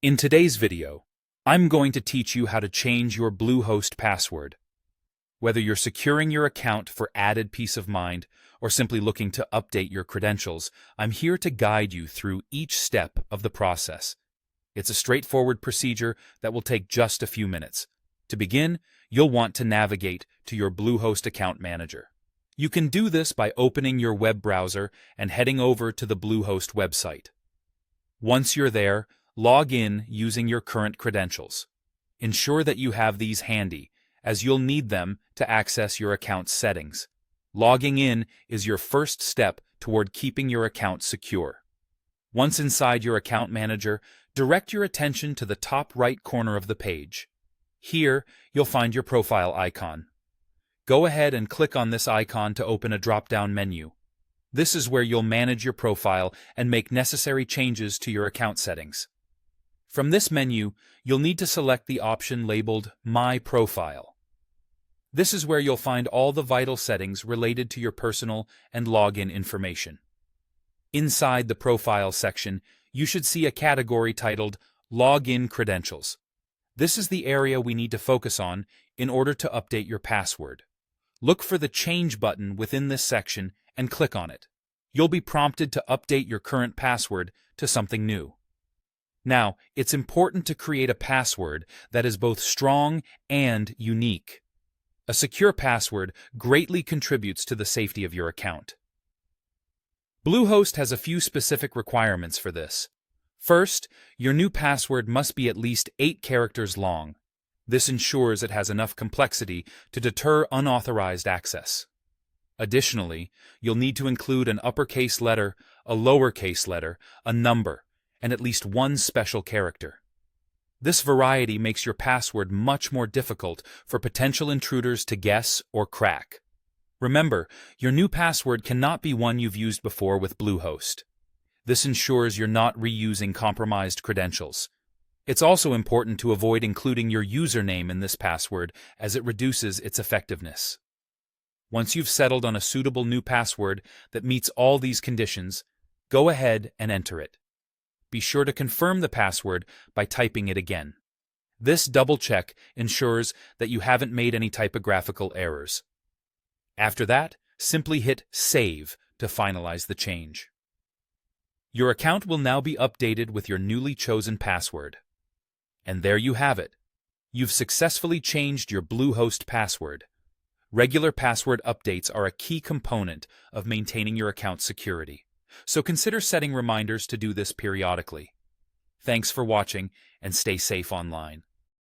In today's video, I'm going to teach you how to change your BlueHost password. Whether you're securing your account for added peace of mind or simply looking to update your credentials, I'm here to guide you through each step of the process. It's a straightforward procedure that will take just a few minutes. To begin, you'll want to navigate to your BlueHost account manager. You can do this by opening your web browser and heading over to the BlueHost website. Once you're there, log in using your current credentials. Ensure that you have these handy, as you'll need them to access your account's settings. Logging in is your first step toward keeping your account secure. Once inside your account manager, direct your attention to the top right corner of the page. Here, you'll find your profile icon. Go ahead and click on this icon to open a drop-down menu. This is where you'll manage your profile and make necessary changes to your account settings. From this menu, you'll need to select the option labeled My Profile. This is where you'll find all the vital settings related to your personal and login information. Inside the Profile section, you should see a category titled Login Credentials. This is the area we need to focus on in order to update your password. Look for the Change button within this section and click on it. You'll be prompted to update your current password to something new. Now, it's important to create a password that is both strong and unique. A secure password greatly contributes to the safety of your account. BlueHost has a few specific requirements for this. First, your new password must be at least 8 characters long. This ensures it has enough complexity to deter unauthorized access. Additionally, you'll need to include an uppercase letter, a lowercase letter, a number, and at least one special character. This variety makes your password much more difficult for potential intruders to guess or crack. Remember, your new password cannot be one you've used before with BlueHost. This ensures you're not reusing compromised credentials. It's also important to avoid including your username in this password as it reduces its effectiveness. Once you've settled on a suitable new password that meets all these conditions, go ahead and enter it. Be sure to confirm the password by typing it again. This double check ensures that you haven't made any typographical errors. After that, simply hit Save to finalize the change. Your account will now be updated with your newly chosen password. And there you have it. You've successfully changed your BlueHost password. Regular password updates are a key component of maintaining your account's security. So consider setting reminders to do this periodically. Thanks for watching, and stay safe online.